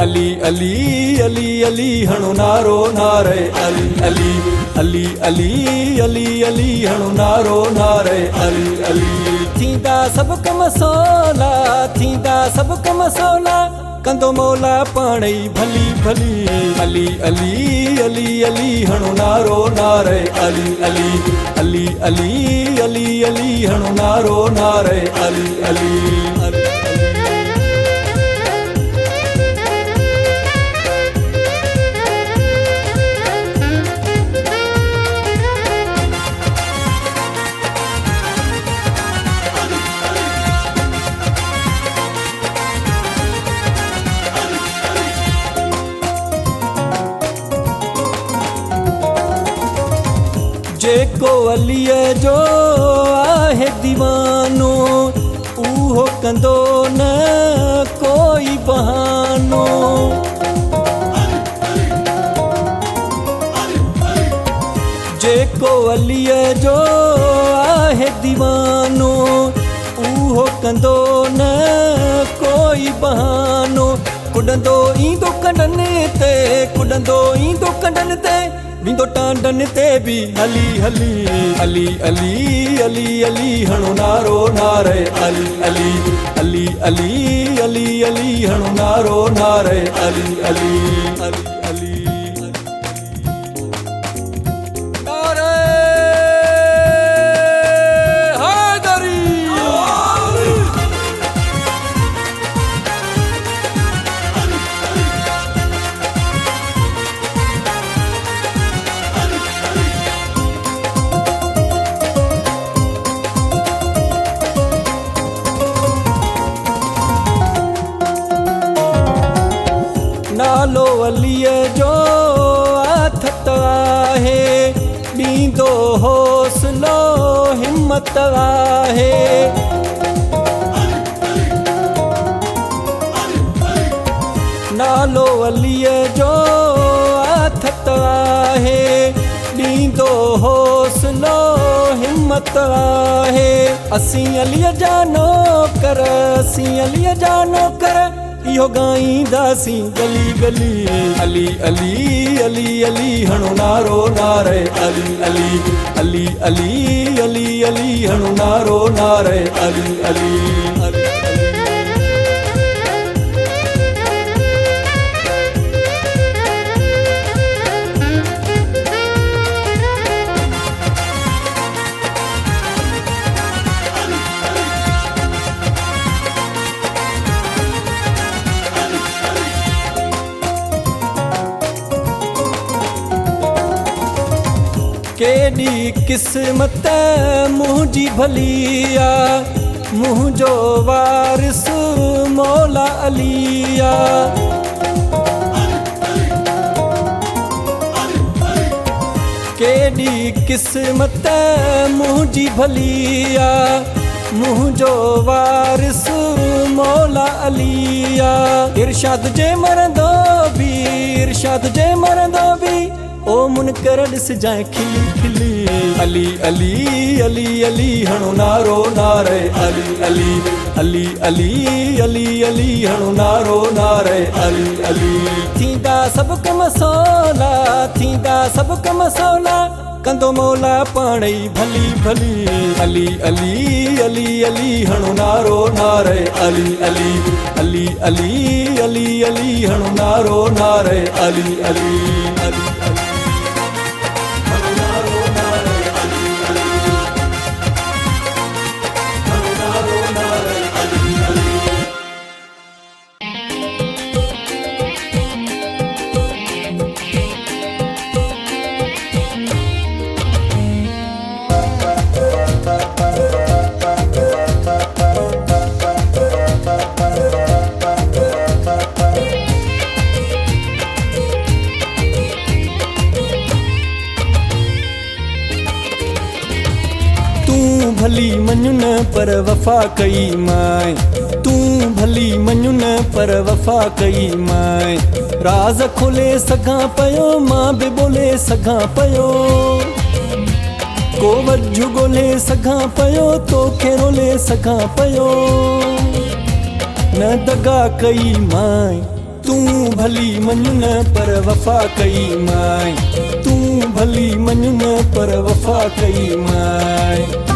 अली अली अली अली हणो नारो नारे अली अली अली अली अली अली हणो नारो नारे अली अली थींदा सब कम सवला थींदा सब कम सवला कंदो मौला पाणई भली भली अली अली अली अली हणो नारो नारे अली अली अली अली अली अली हणो नारो नारे अली अली अली जेको अलीअ जो आहे दीवानो उहो कंदो न कोई बहानो जेको अलीअ जो आहे दीवानो उहो कंदो न कोई बहानो कुॾंदो ईंदो कंडनि ते कुॾंदो ईंदो कंडनि ते विंदो टांडन ते भी हली हली अली अली अली अली हणो नारो नारे अली अली अली अली अली अली हणो नारो नारे अली अली अली अली नालो अलीअ जो आथत आहे ॾींदो हौसलो हिम्मत आहे नालो अलीअ जो आथत आहे ॾींदो हौसलो हिम्मत आहे असीं अलीअ जा नौकर असीं अलीअ जा नौकर इहो गाईंदासीं गली गली अली अली अली अली हणो नारो नारे अली अली अली अली अली अली हणो नारो नारे अली अली अली केॾी क़िस्मत मुंहिंजी भली आहे मुंहिंजो वारिस मौला अली आहे केॾी क़िस्मत मुंहिंजी भली आहे मुंहिंजो वारिस मौला अली आहे इरशाद जे मरंदो बि इरशाद जे मरंदो बि ओ मुनकर ॾिस जाए खिली खिली अली अली अली अली हणो नारो नारे अली अली अली अली अली अली हणो नारो नारे अली अली थींदा सब कम सवला थींदा सब कम सवला कंदो मौला पाणई भली भली अली अली अली अली हणो नारो नारे अली अली अली अली अली अली हणो नारो नारे अली अली अली भली मञुन पर वफ़ा कई माए तूं भली मञुन पर वफ़ा कई माए राज़ खोले सघां पयो मां बि ॿोले सघां पयो को वजु ॻोल्हे सघां पयो तोखे रोले सघां पयो न दगा कई माए तूं भली मञ न पर वफ़ा कई माए, तूं भली मञ न पर वफ़ा कई माए।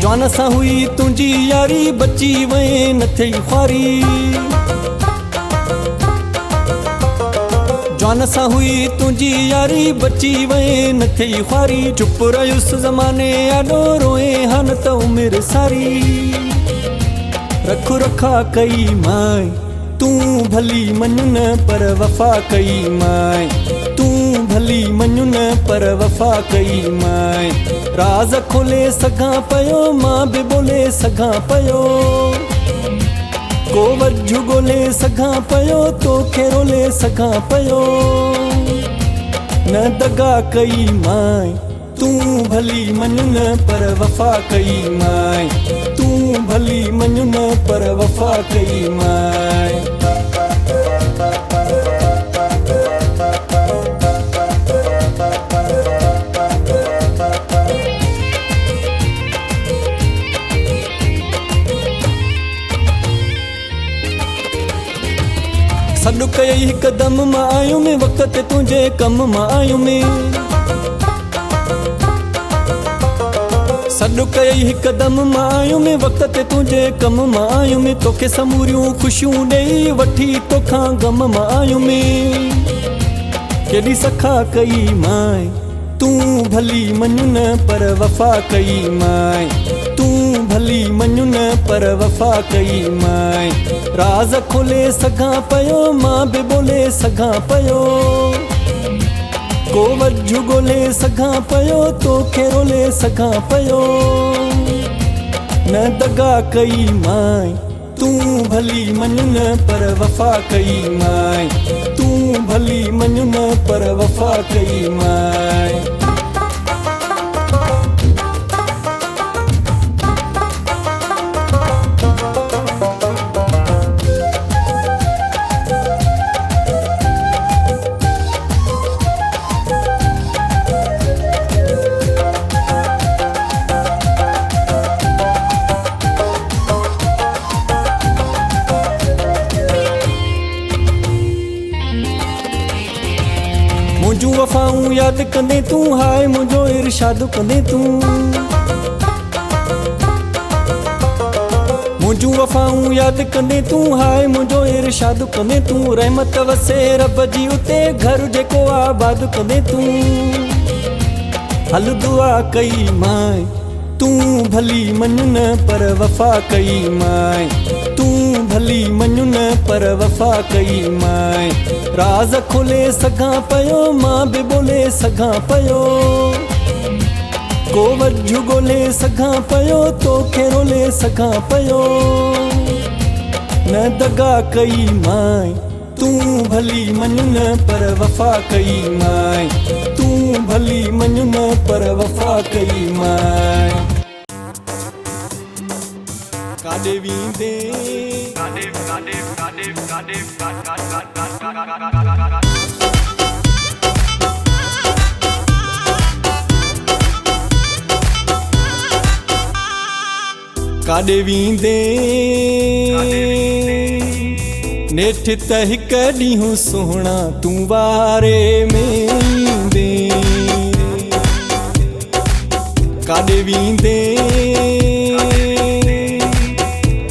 जवान सां हुई तुंहिंजी यारी, बची वए न थई ख्वारी। जवान सां हुई तुंहिंजी यारी, बची वए न थई ख्वारी। चुप रहियुसि ज़माने आॾो रोए हन त उमिरि सारी। रख रखा कई माए, तूं भली मञ न पर वफ़ा कई माए, तूं भली मञ न पर वफ़ा कई माए। राज़ खोले सघां पयो, मां बि ॿोले सघां पयो, को वझु ॻोल्हे सघां पयो, तोखे रोले सघां पयो। न दगा कई माए, तूं भली मञ न पर वफ़ा कई माए, तूं भली मञ न पर वफ़ा कई माए। सॾु कयई हिकदम मां आयूं में, वक़्त ते तुंहिंजे कम मां आयूं में। सॾु कयई हिकदम मां आयूं में, वक़्त ते तुंहिंजे कम मां आयूं में। तोखे समूरियूं ख़ुशियूं ॾेई वठी तोखां गम मां आयूं में। केॾी सखा कई माए, तूं भली मञ न पर वफ़ा कई माए, तूं भली मञ न पर वफ़ा कई माए। राज़ खोले सघां पयो, मां बि ॿोले सघां पयो, को वझु ॻोल्हे सघां पयो, तोखे रोले सघां पयो। न दगा कई माए, तूं भली मञ न पर वफ़ा कई माए, तूं भली मञ न पर वफ़ा कई माए। मुंहिंजूं वफ़ाऊं यादि कंदे तूं, हाय मुंहिंजो इरशाद कंदे तूं। मुंहिंजूं वफ़ाऊं यादि कंदे तूं, हाय मुंहिंजो इरशाद कंदे तूं। रहमत वसे रब जी उते, घर जेको आबाद कंदे तूं। हल दुआ कई माए, तूं भली मञ न पर वफ़ा कई माए, तूं भली मञ न पर वफ़ा कई माए। राज़ खोले सघां पयो, मां बि ॿोले सघां पयो, को वझु ॻोल्हे सघां पयो, तोखे रोले सघां पयो। न दगा कई माए, तूं भली मञ न पर वफ़ा कई माए, तूं भली मञ न पर वफ़ा कई माए। काॾे वेंदे काॾे वेंदे नेठि त हिकु ॾींहुं सुहिणा तूं वारे में ईंदे। काॾे वेंदे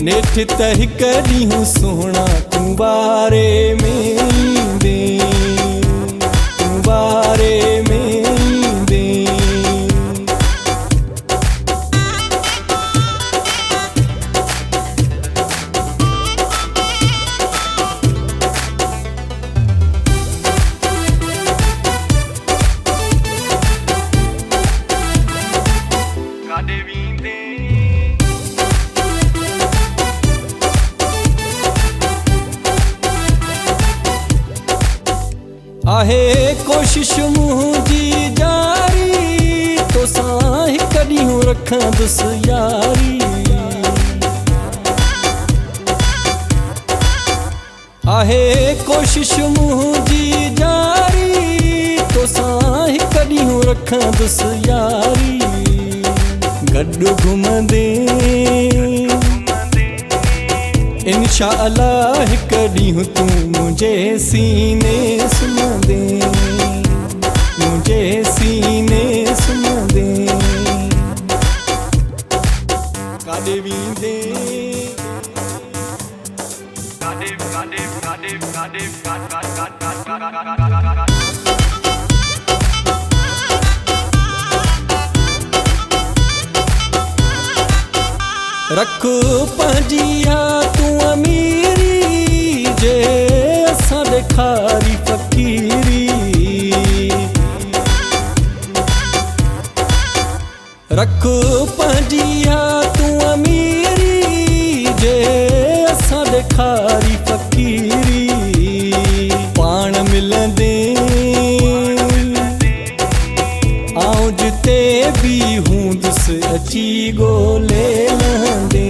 नेठि त हिकु ॾींहुं सुहिणा तूं वारे में ईंदे, तूं वारे में ईंदे। कोशिश मुंहिंजी जारी तोसां हिकु ॾींहुं रखंदुसि यारी। आहे कोशिश मुंहिंजी जारी तोसां हिकु ॾींहुं रखंदुसि यारी। गॾु घुमंदे इंशा अल्लाह हिकु ॾींहुं तूं मुंहिंजे सीने सुम्हंदे, मुंहिंजे सीने सुम्हंदे। काॾे वेंदे रख पंहिंजी तूं अमीरी जे असां ॾेखारी फ़क़ीरी। रख पंहिंजी तूं अमीरी जे असां ॾेखारी फ़क़ीरी। पाण मिलंदे आऊं जिते बि हूंदुसि अची ॻोल्हे लहंदे,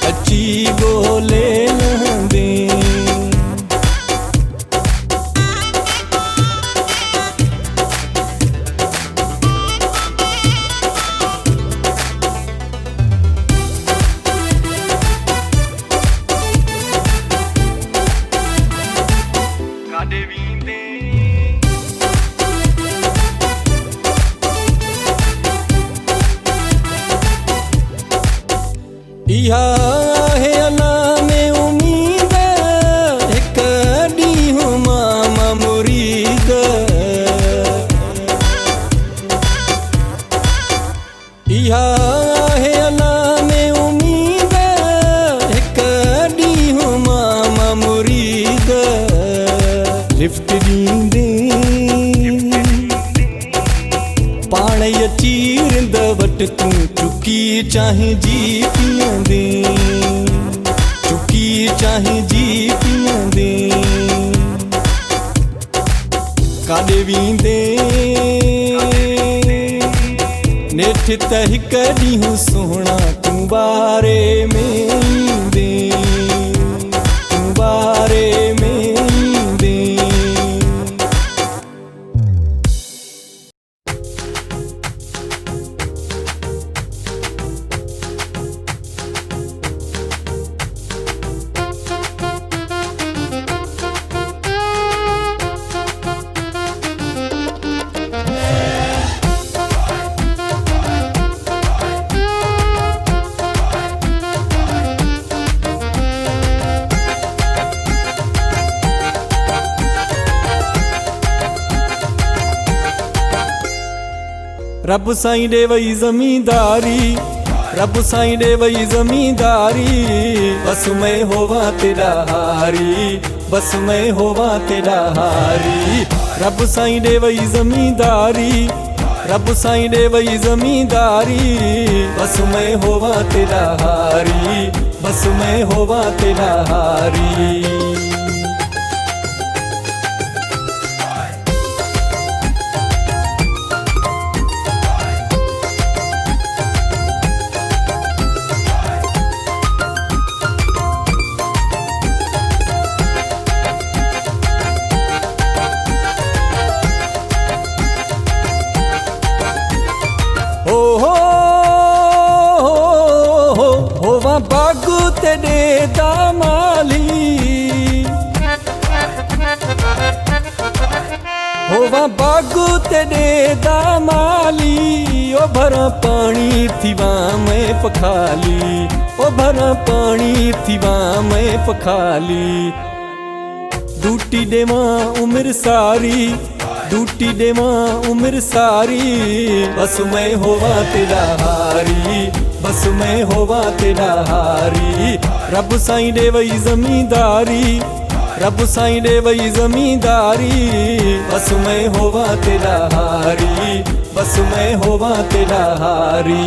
अची ॻोल्हे लहंदे। काॾे वेंदे इहा आहे अल्लाह में उम्मीद हिकु ॾींहुं मां मुरीद। इहा आहे अल्लाह में उम्मीद हिकु ॾींहुं मां मुरीद। लिफ्ट ॾींदे पाण अची रिंद वटि तूं चुकी चांहिंजी पीअंदे, चुकी चांहिंजी पीअंदे। काॾे वेंदे नेठि त हिकु ॾींहुं सुहिणा तूं बारे में ईंदे, तूं बारे में ईंदे। रब साईं ॾे वई ज़मींदारी, रब साईं ॾे वई ज़मींदारी। बस मैं होवा तेरा हारी, बस मैं होवा तेरा हारी। रब साईं ॾे वई ज़मींदारी, रब साईं ॾे वई ज़मींदारी। बस मैं होवा तेरा हारी, बस मैं होवा तेरा हारी। होवा बागु तेरे दामाली, होवा बागु तेरे दामाली। ओ भरा पानी थीवा मैं पखाली, ओ भरा पानी थीवा मैं पखाली। डूटी देवा उम्र सारी, डूटी देवा उम्र सारी। बस मैं होवा तेरा हारी, बस मैं होवा तेरा हारी। रब साईं ॾे वई ज़मींदारी, रब साईं ॾे वई ज़मींदारी। बस मैं होवा तेरा हारी, बस मैं होवा तेरा हारी।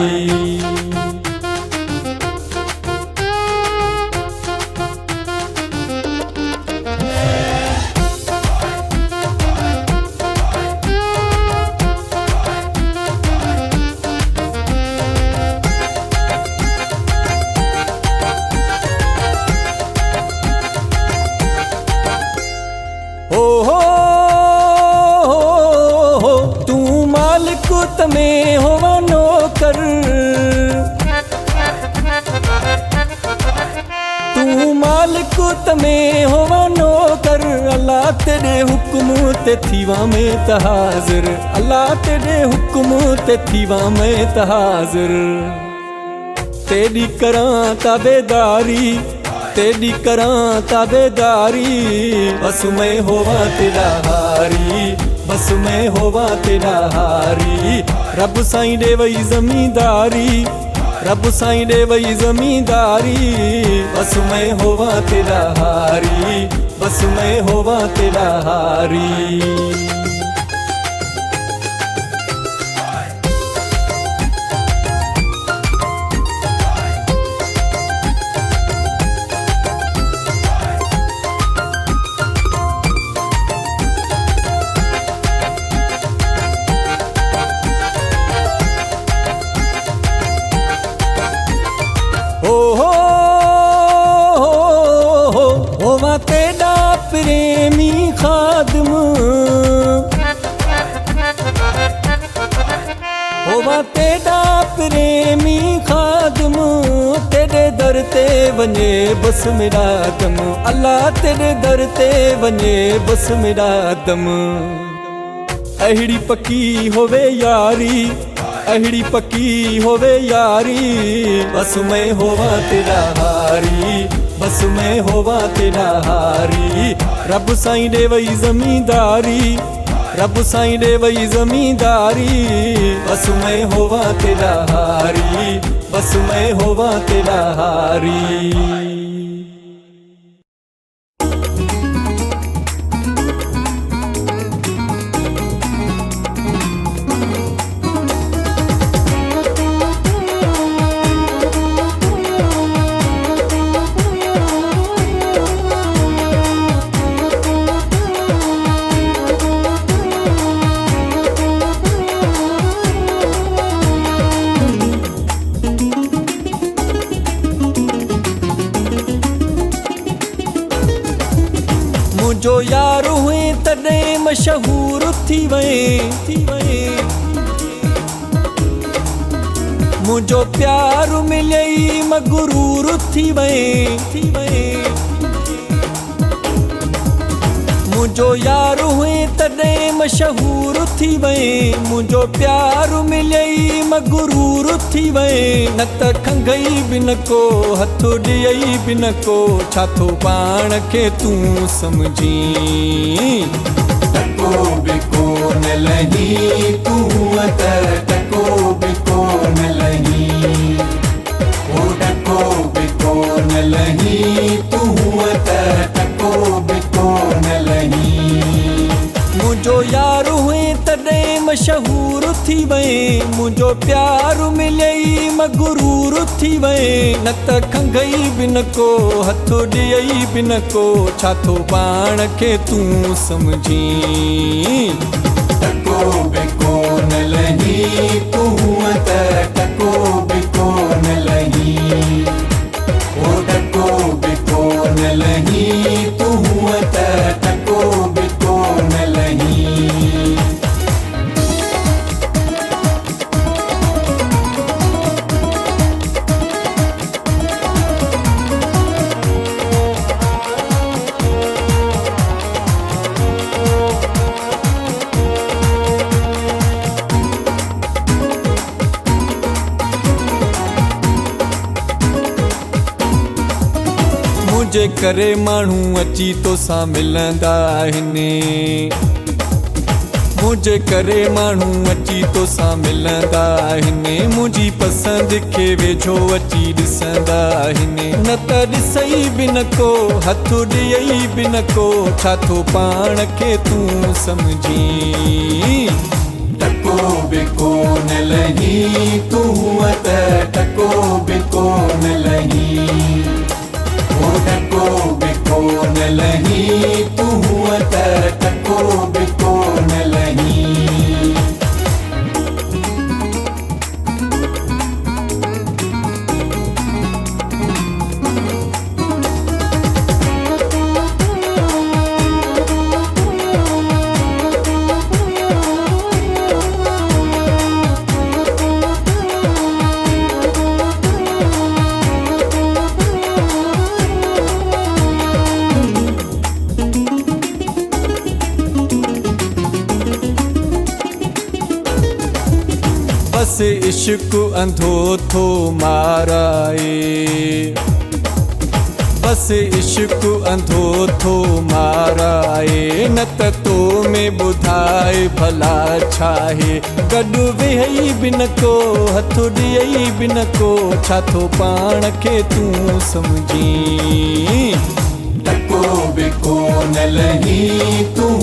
मालकूत में होवा नौकर, तू मालकूत में होवा नौकर, अल्लाह तेरे हुक्म ते थीवा में त हाज़िर, अल्लाह तेरे हुक्म ते थीवा में त हाज़िर। तेरी करां ताबेदारी, तेरी करां ताबेदारी, बस मैं होवा तेरा हारी, बस मैं होवा तेरा हारी। रब साईं दे वही ज़मींदारी, रब साईं दे वही ज़मींदारी, बस मैं होवा तेरा हारी, बस मैं होवा तेरा हारी। होवा तेरा प्रेमी खादम, होवा तेरा प्रेमी खादम, तेरे दर ते वञे बस मेरा दम, अल्लाह तेरे दर ते वञे बस मेरा दम। अहिड़ी पक्की होवे यारी, अहिड़ी पक्की होवे यारी, बस मैं होवा तेरा हारी, बस मैं होवा तेरा हारी। रब साईं दे वही ज़मींदारी, रब साईं दे वही ज़मींदारी, बस मैं होवा तेरा हारी, बस मैं होवा तेरा हारी। जो यार हुए तॾहिं मशहूर थी वए, मुझो प्यार मिलई मगरूर थी वए, मुझो यार हुए तॾहिं मशहूर थी वए, मुझो प्यार मिलई मगरूर थी वए। न त खंघई बि न को हथ ॾियई बि न को, छा थो पाण खे तूं समझी। टको बि कोन लही तूं त टको बि कोन लही, ओ टको बि कोन लही तूं त टको बि कोन लही। मुझो यार हुए तॾहिं मशहूर थी वए, मुझो प्यार मिलई मगरूर थी वए। न त खंघई बि न को हथ ॾियई बि न को, छा थो पाण खे तूं समझी। टको बि कोन लही तूं त टको बि कोन लही, ओ टको बि कोन लही तूं त टको बि कोन लही। मुझे करे माण्हू अची तोसां मिलंदा आहिनि, मुझे करे माण्हू अची तोसां मिलंदा आहिनि, मुंहिंजी पसंदि खे वेझो अची ॾिसंदा आहिनि। न त ॾिसई बि न को हथ ॾियई बि न को, छा थो पाण खे तूं समझी। टको बि कोन लही तूं त टको बि कोन लही, ओ टको बि कोन लही तूं त टको बि कोन लही। बस इश्क अंधो थो माराए, बस इश्क अंधो थो माराए, न त तो में ॿुधाए भला छाहे। गॾु वेही बि न को हथ ॾियई बि न को, छा थो पाण खे तूं सम्झी। टको बि कोन लही तूं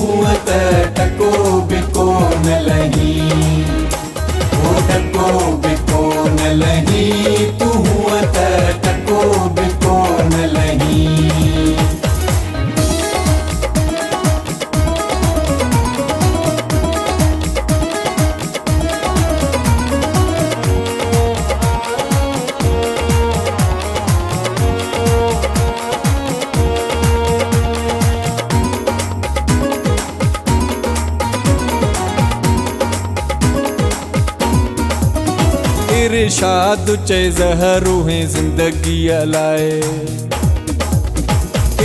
त टको बि कोन लही, ओ टको बि कोन लही तूं त टको बि कोन लही। इरशाद चए ज़हर है ज़िंदगीअ लाइ,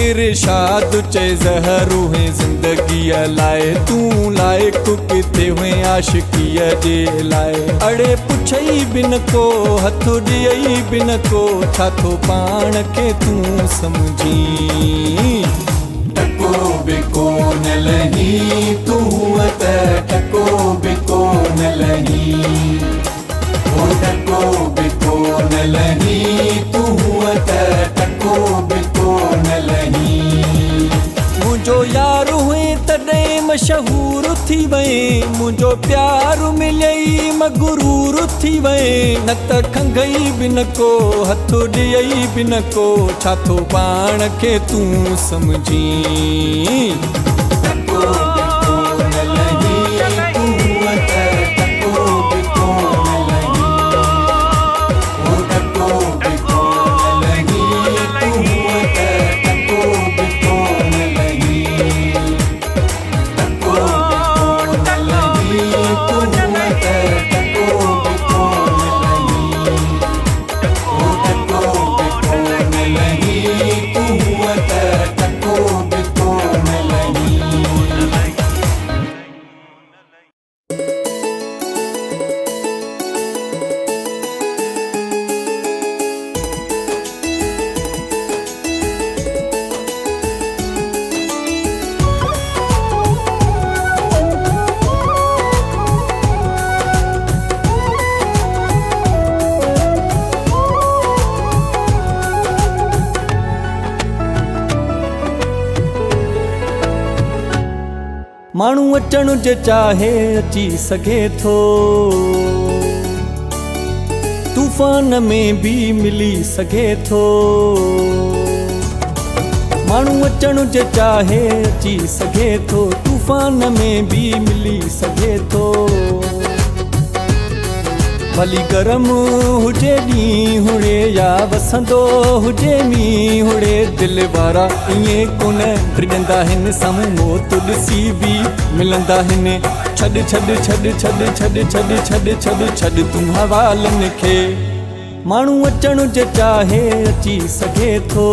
इरशाद चए ज़हर है ज़िंदगीअ लाइ, तूं लाइक़ु किथे हुए आशिकीअ जे लाइ। अड़े पुछई बि न को हथ ॾियई बि न को, छा थो पाण खे तूं सम्झी। टको बि कोन लही तूं त टको बि कोन लही, ओ टको बि कोन लही तूं त टको बि कोन लही। मुंहिंजो यार हुए तॾहिं मशहूर थी वए, मुंहिंजो प्यार मिलियई मगरूर थी वए, न त खंघई बि न को हथ ॾियई बि न को, छा थो पाण खे तूं सम्झी। टको बि कोन लही तूं त टको बि कोन लही, ओ टको बि कोन लही तूं त टको बि कोन लही, टको बि कोन लही तूं त टको बि कोन लही, ओ टको बि कोन लही तूं त टको बि कोन लही। माण्हू अचण जे चाहे अची सघे थो, तूफ़ान में भी मिली सघे थो। माण्हू अचण जे चाहे अची सघे थो, तूफ़ान में भी मिली सघे थो। भली गरम हुजे ॾींहुं हुड़े या वसंदो हुजे मींहुं हुड़े, दिल वारा ईअं कोन डिॼंदा आहिनि, साम्हूं मौत ॾिसी बि मिलंदा आहिनि। छॾ छॾ छॾ छॾ छॾ छॾ छॾ छॾ छॾ तूं हवालनि खे। माण्हू अचण जे चाहे अची सघे थो।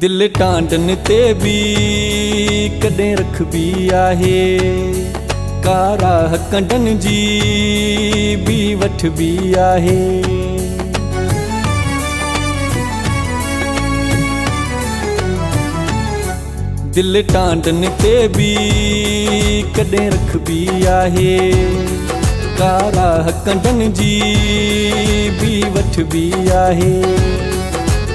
दिल टांडन ते भी कॾहिं रखबी आहे, काराह कंडन जी भी वठबी आहे। दिल टांडन ते भी कॾहिं रखबी आहे, काराह कंडन जी भी वठबी आहे।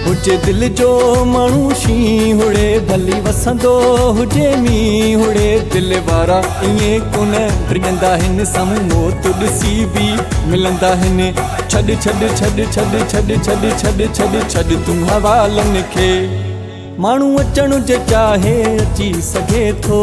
हुजे दिल जो माण्हू शींहुं हुड़े, भली वसंदो हुजे मींहुं हुड़े, दिल वारा ईअं कोन डिॼंदा आहिनि, साम्हूं मौत ॾिसी बि मिलंदा आहिनि। छॾ छॾ छॾ छॾ छॾ छॾ छॾ छॾ छॾ तूं हवालनि खे। माण्हू अचण जे चाहे अची सघे थो।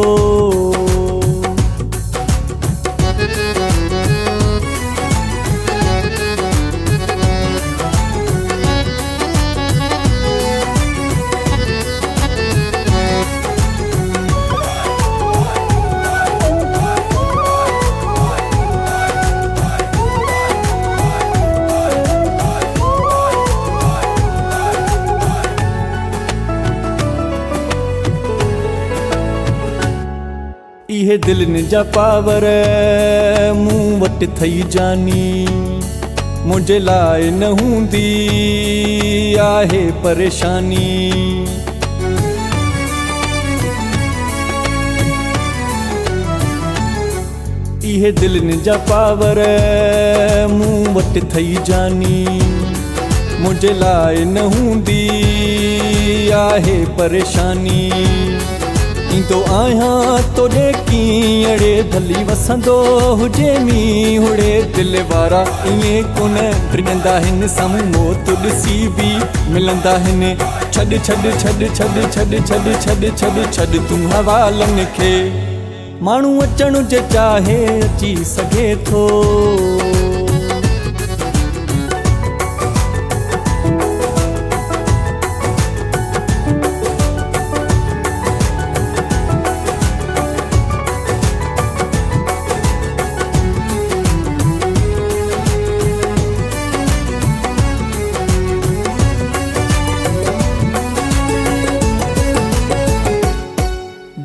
इहे दिलनि जा पावर मूं वटि थई जानी, मुंहिंजे लाइ न हूंदी आहे परेशानी। इहे दिलनि जा पावर मूं वटि थई जानी, मुंहिंजे लाइ न हूंदी आहे परेशानी। ईंदो आहियां तोॾे कीअड़े भली वसंदो हुजे मींहुं हुड़े, दिल वारा ईअं कोन टिजंदा आहिनि, साम्हूं मौत ॾिसी बि मिलंदा आहिनि। छॾ छॾ छॾ छॾ छॾ छॾ छॾ छॾ छॾ तूं हवालनि खे, माण्हू अचण जे चाहे अची सघे थो।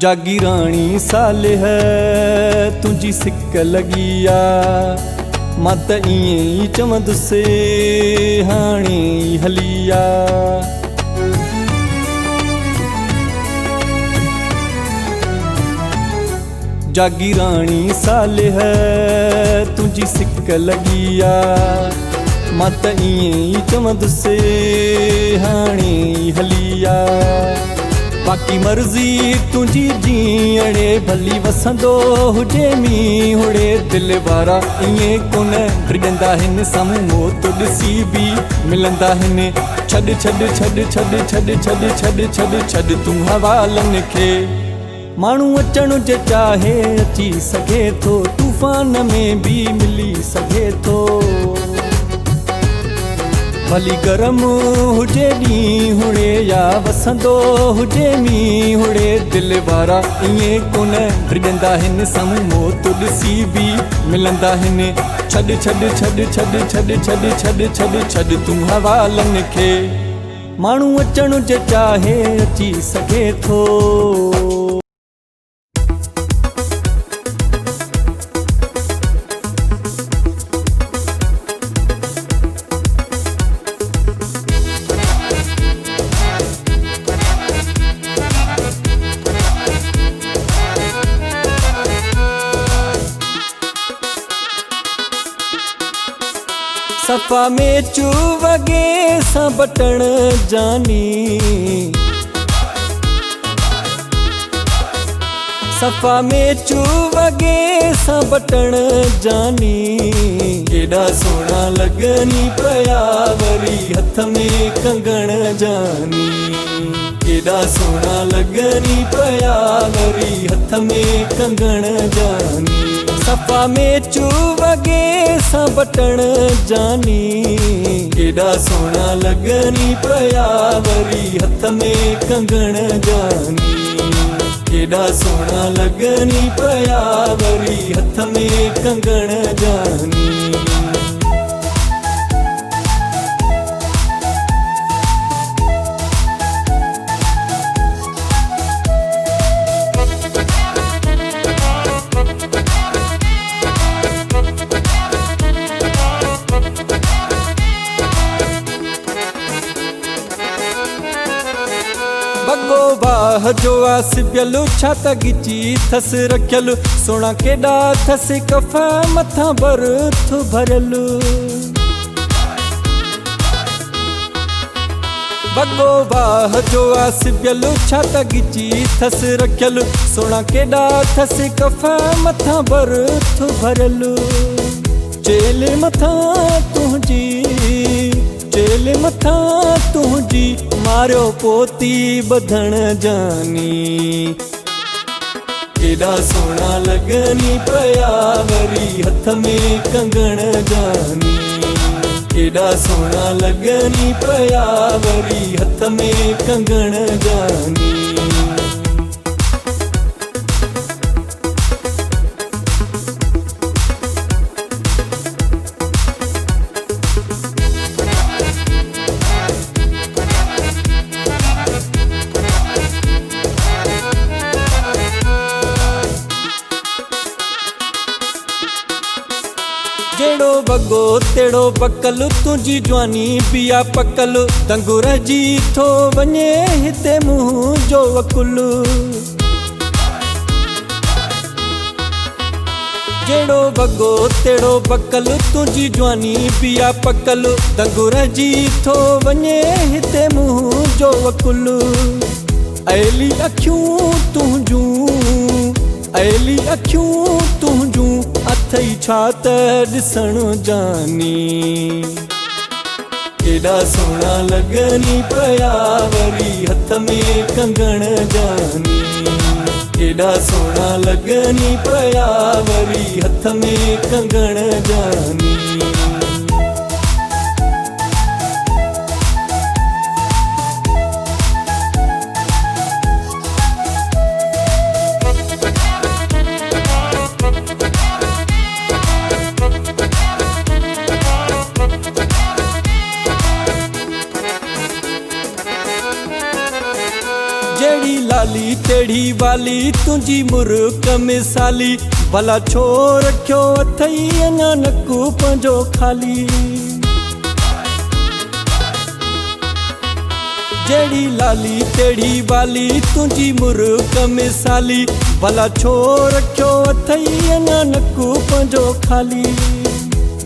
जागीराणी सालिह तुंहिंजी सिक लॻी आ, मां त ईअं ई चवंदुसि हाणे हली आ। जागीराणी सालिह तुंहिंजी सिक लॻी आ, मां त ईअं ई चवंदुसि हाणे हली आ। बाक़ी मर्ज़ी तुंहिंजी जीअणे भली वसंदो हुजे मींहुं हुड़े, दिल वारा ईअं कोन टिजंदा आहिनि, साम्हूं मौत ॾिसी बि मिलंदा आहिनि। छॾ छॾ छॾ छॾ छॾ छॾ छॾ छॾ छॾ तूं हवालनि खे, माण्हू अचण जे चाहे अची सघे थो, तूफ़ान में बि मिली सघे थो। भली गरम हुजे ॾींहुं हुड़े या वसंदो हुजे मींहुं हुड़े, दिल वारा ईअं कोन टिजंदा आहिनि, साम्हूं मौत ॾिसी बि मिलंदा आहिनि। छॾ छॾ छॾ छॾ छॾ छॾ छॾ छॾ छॾ तूं हवालनि खे, माण्हू अचण जे चाहे अची सघे थो। सफ़ा में चू वगे सां बटण जानी, सफ़ा में चू वगे सां बटण जानी, केॾा सोना लॻनी पिया वरी हथ में कंगण जानी, केॾा सोना लॻनी पिया वरी हथ में कंगण जानी। सफ़ा में चू वगे सां बटण जानी, केॾा सोना लॻनी पिया वरी हथ में कंगण जानी, केॾा सोना लॻनी पिया वरी हथ में कंगण जानी। बगो बाह जो आसिबियलु छा त गिची थस रखियलु, सोना केॾा थस कफ़ मथां बर्थ भरियलु। बगो बाह जो आसिबियलु छा त गिची थस रखियलु, सोना केॾा थस कफ़ मथां बर्थ भरियलु। चेले मथां तुंहिंजी, चेले मथां तुंहिंजी मारियो पोती ॿधण जानी, केॾा सोना लॻनी पिया वरी हथ में कंगण जानी, केॾा सोना लॻनी पिया वरी हथ में कंगण जानी। वगो तेड़ो बकल तुंहिंजी जवानी पिया पकल दंगुर जी थो वञे हिते मुंहुं जो वकुल जेड़ो वगो तेड़ो बकल तुंहिंजी जवानी पिया पकल दंगुर जी थो वञे हिते मुंहुं जो वकुल अली अखियूं तुंहिंजूं अली अखियूं तुंहिंजूं अथई छा त ॾिसण जानी केॾा सोहणा लॻनी पिया वरी हथ में कंगण जानी केॾा सोहणा लॻनी पिया वरी हथ में कंगण जानी जेड़ी लाली तेड़ी वाली तुंहिंजी मुर्क मिसाली भला छो रखियो अथई अञा नकु पंहिंजो खाली जेड़ी लाली तेड़ी वाली तुंहिंजी मुर्क मिसाली भला छो रखियो अथई अञा नकु पंहिंजो खाली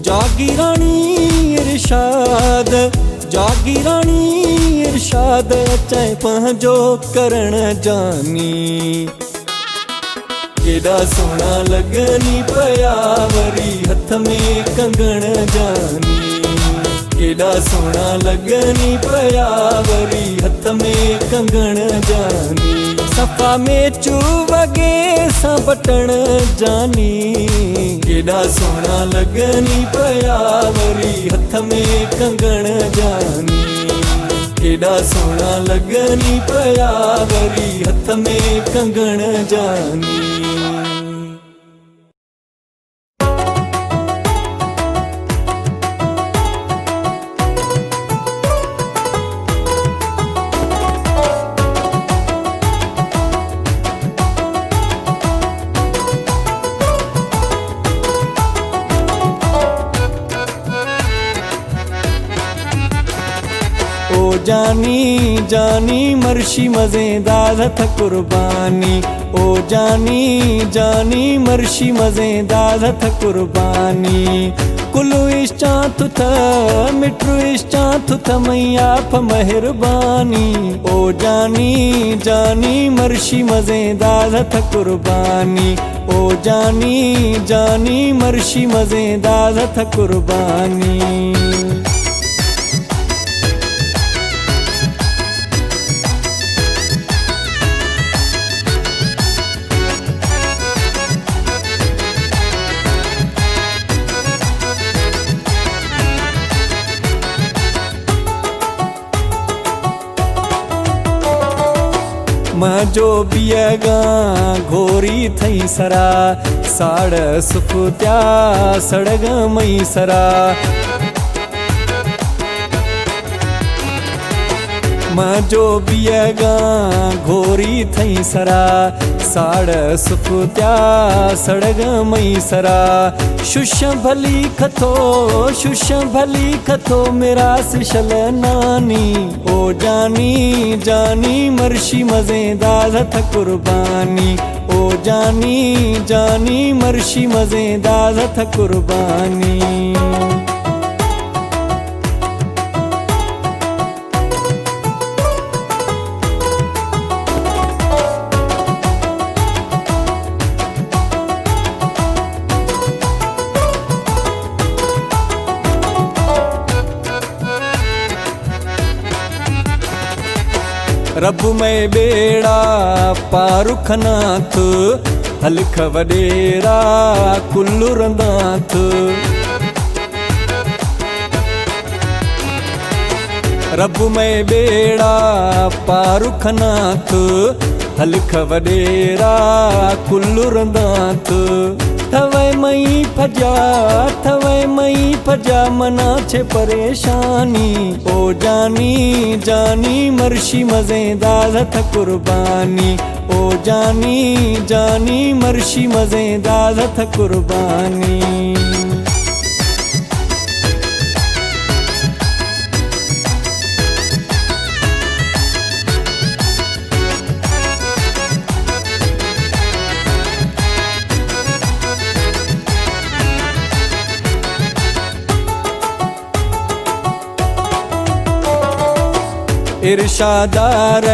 जागीराणी इरशाद जागीराणी इरशाद अचै पंहिंजो करण जानी केॾा सोहणा लॻनी पिया वरी हथ में कंगण जानी केॾा सोहणा लॻनी पिया वरी हथ में कंगण जानी सफ़ा में चू वगे सां बटण जानी केॾा सोहणा लॻनी पिया वरी हथ में कंगण जानी केॾा सोहणा लॻनी पिया वरी हथ में कंगण जानी ओ जानी जानी मर्शी मज़ेदार थ कुर्बानी ओ जानी जानी मर्शी मज़ेदार थ कुर्बानी कुलु इश्चा तुथ मिट्रु इश्चा तुथ मैया फ मेहरबानी ओ जानी जानी मर्शी मज़ेदार थ कुर्बानी ओ जानी जानी मर्शी मज़ेदार थ कुर्बानी मजो बियगा घोरी थई सरा साड़ सुफत्या सड़ग मई सरा मजो बियगा घोरी थई सरा साड़ सुफत्या सड़ग मई सरा शुश भली खथो मेरा सिशल नानी ओ जानी जानी मर्शी मज़ेदार थ कुर्बानी ओ जानी जानी मर्शी मज़ेदार थ कुर्बानी रब में बेड़ा पारुखनाथ हलख वडेरा कुल्लू रंदाथ रब में बेड़ा पारुखनाथ हलख वडेरा कुल्लू रंदाथ थवै मई फजा मना छे परेशानी ओ जानी जानी मर्शी मज़ेदार थ कुर्बानी ओ जानी जानी मर्शी मज़ेदार थ कुर्बानी इरशादार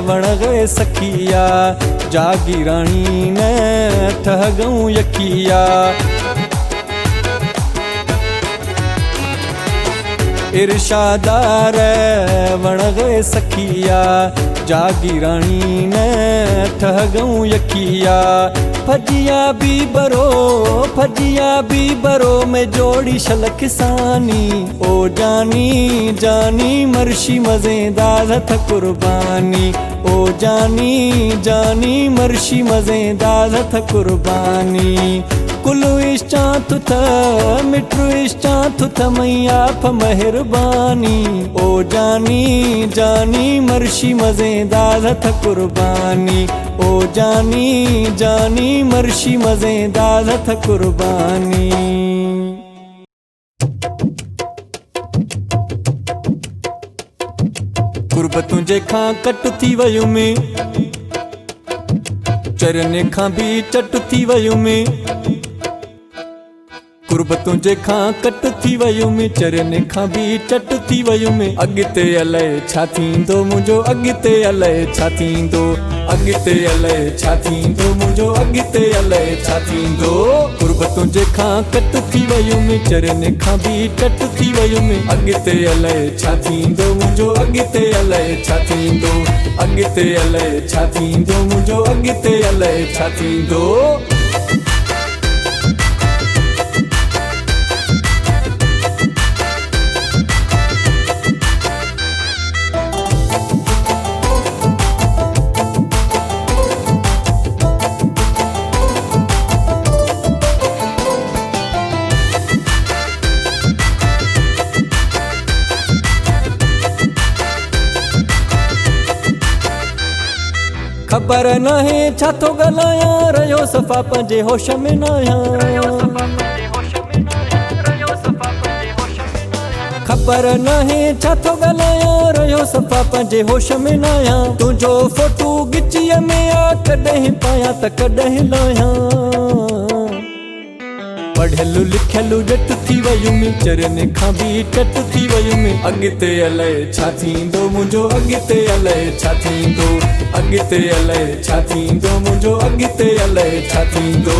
वण गए सखिया, जागी रानी ने ठह गऊं यकिया। इरशादार वण गए सखिया, जागी रानी ने ठह गऊं यकिया। फजिया भी बरो में जोड़ी शलख सानी, ओ जानी जानी मर्शी मजेदार थ कुर्बानी, ओ जानी जानी मर्शी मजेदार थ कुर्बानी। कुलु इश्चा तुथ मिट्रु इश्चा तुथ मैया फ मेहरबानी, ओ जानी जानी मर्शी मजेदार थ कुर्बानी, ओ जानी जानी मर्शी मजेदार थ कुर्बानी। कुर्बतूं जे खां कट थी वयुमि, चरने खां भी चट थी वयुमि। कुर्बतूं जे खां कट थी वयुमि, चरने खां भी चट थी वयुमि। अॻिते अलाए छा थींदो मुंहिंजो, अॻिते अलाए छा थींदो, अॻिते अलाए छा थींदो मुंहिंजो, अॻिते अलाए छा थींदो। कुर्बतूं जे खां कट थी वयुमि, चरने खां भी चट थी वयुमि। अॻिते अलाए छा थींदो मुंहिंजो, अॻिते अलाए छा थींदो, अॻिते अलाए छा थींदो मुंहिंजो, अॻिते अलाए छा थींदो। खबर नाहे छा थो ॻाल्हायां, रहियो सफ़ा पंहिंजे होश में न आहियां। खबर नाहे छा थो ॻाल्हायां, रहियो सफ़ा पंहिंजे होश में न आहियां। तुंहिंजो फोटू गिचीअ में आ, कॾहिं पायां त कॾहिं लाहियां। पढ़ियलु लिखियलु ॼट थी वयुमि, चरने खां भी चट थी वयुमि। अॻिते अलाए छा थींदो मुंहिंजो, अॻिते अलाए छा थींदो, अॻिते अलाए छा थींदो मुंहिंजो, अॻिते अलाए छा थींदो।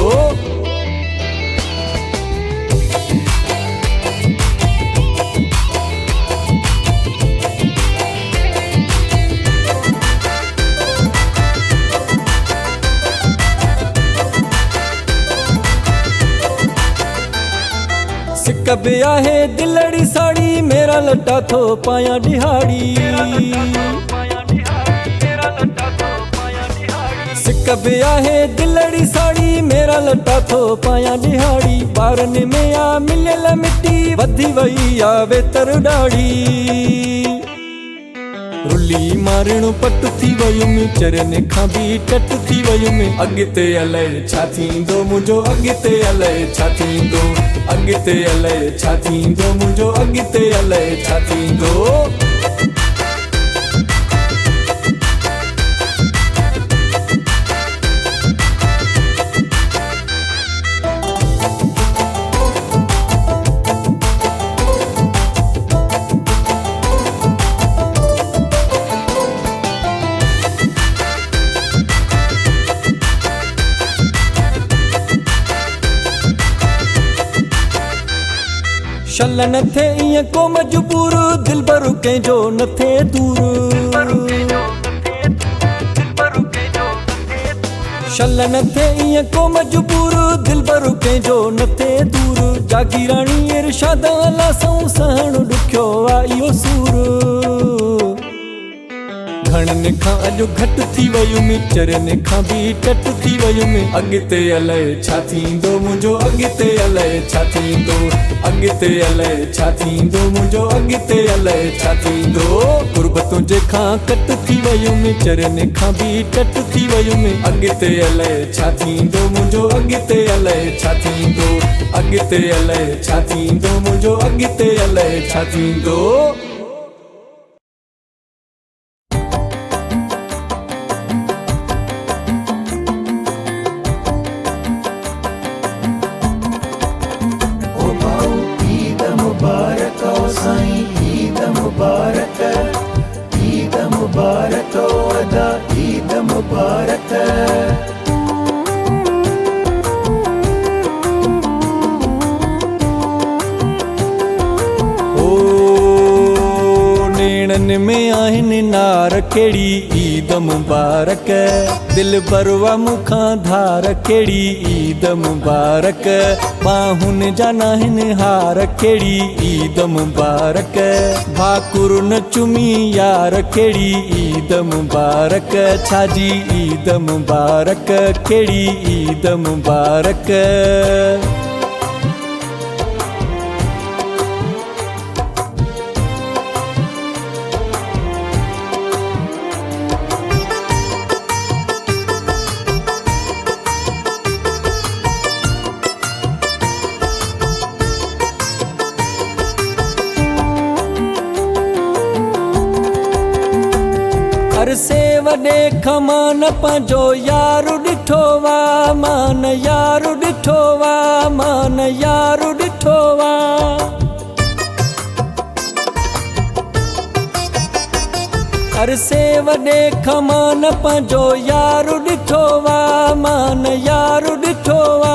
सिक बि आहे दिलड़ी साड़ी, मेरा लटा थो पायां ॾिहाड़ी। सिक बि आहे दिलड़ी साड़ी, मेरा लटा थो पायां ॾिहाड़ी। ॿारनि में आ मिलियल मिटी, वधी वई आ वेतर ॾाढ़ी। रुली मारणो पट थी वयुमि, चरने खां भी चट थी वयुमि। अॻिते अलाए छा थींदो मुंहिंजो, अॻिते अलाए छा थींदो, अॻिते अलाए छा थींदो मुंहिंजो, अॻिते अलाए छा थींदो। शल न थे ईअं को मजबूर, दिल भर कंहिंजो न थे दूर। शल न थे ईअं को मजबूर, दिल भर कंहिंजो न थे दूर। जागी रानी इरशाद अला सऊं, सहण ॾुखियो आ इहो सूर। घणनि खां अॼु घटि थी वयुमि, चरने खां भी चट थी वयुमि। अॻिते अलाए छा थींदो मुंहिंजो, अॻिते अलाए छा थींदो, अॻिते अलाए छा थींदो मुंहिंजो, अॻिते अलाए छा थींदो। कुर्बतूं जे खां कट थी वयुमि, चरने खां भी चट थी वयुमि। अॻिते अलाए छा थींदो मुंहिंजो, अॻिते अलाए छा थींदो, अॻिते अलाए छा थींदो मुंहिंजो, अॻिते अलाए छा थींदो। भेणन में आहिनि नार केड़ी ईद मुबारक दिल बरवा मुखा धार केड़ी ईद मुबारक बाहुन जा नाहिनि हार केड़ी ईद मुबारक भाकुर न चुमी यार केड़ी ईद मुबारक छाजी ईद मुबारक केड़ी ईद मुबारक। अरसे वॾे खमान पंहिंजो यारु ॾिठो वा मान यारु ॾिठो वा मान यारु ॾिठो वा। अरसे वॾे खमान पंहिंजो यारु ॾिठो वा मान यारु ॾिठो वा।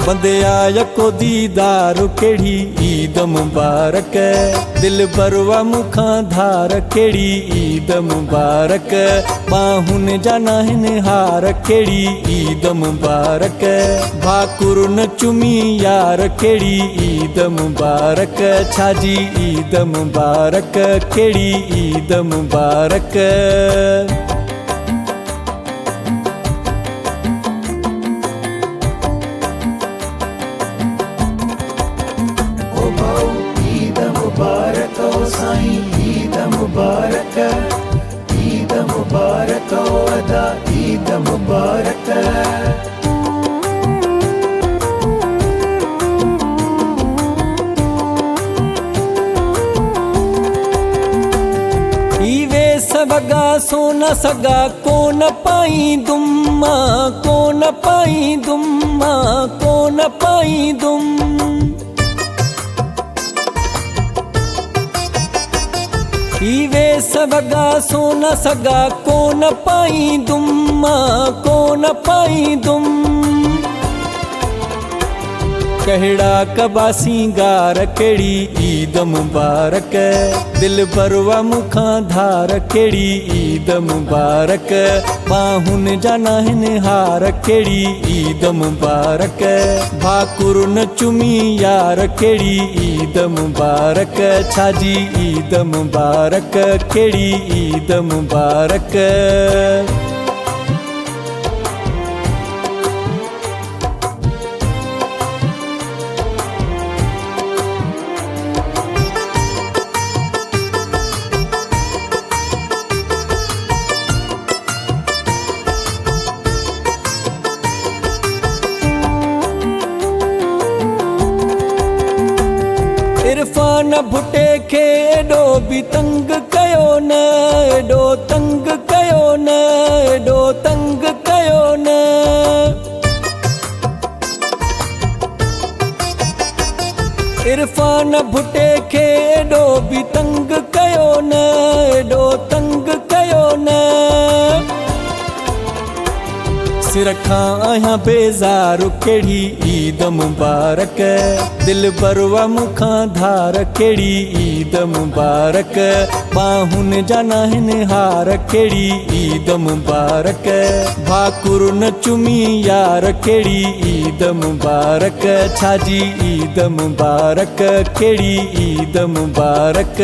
बंदिया यको दीदार केड़ी ईद मुबारक दिल बरवा मुखा धार केड़ी ईद मुबारक बाहुन जा नाहिनि हार केड़ी ईद मुबारक भाकुर न चुमी यार केड़ी ईद मुबारक छाजी ईद मुबारक केड़ी ईद मुबारक। ईद मुबारक ओ साईं ईद मुबारक ईद मुबारक ओ अदा ईद मुबारक। ईवे सवगा सोना सगा कोन पाई दुम्मा कोन पाई दुम्मा कोन पाई दुम। ईवे सवगा सोना सगा कोन पाई दुम्मा कोन पाई दुम। कहड़ा कबासी गार केड़ी ईद मुबारक दिल बरवा मुखा धार केड़ी ईद मुबारक बाहुन जा नाहिनि हार केड़ी ईद मुबारक भाकुर न चुमी यार केड़ी ईद मुबारक छाजी ईद मुबारक केड़ी ईद मुबारक। इरफान भुटे खे एडो भी तंग कयो न एडो तंग कयो न एडो तंग कयो न। इरफान भुटे खे एडो भी तंग कयो न एडो तंग कयो न। सिर खां आहियां बेज़ार केड़ी ईद मुबारक दिल बरवा मुखा धार केड़ी ईद मुबारक बाहुन जा नाहिनि हार केड़ी ईद मुबारक भाकुर न चुमी यार केड़ी ईद मुबारक छाजी ईद मुबारक केड़ी ईद मुबारक।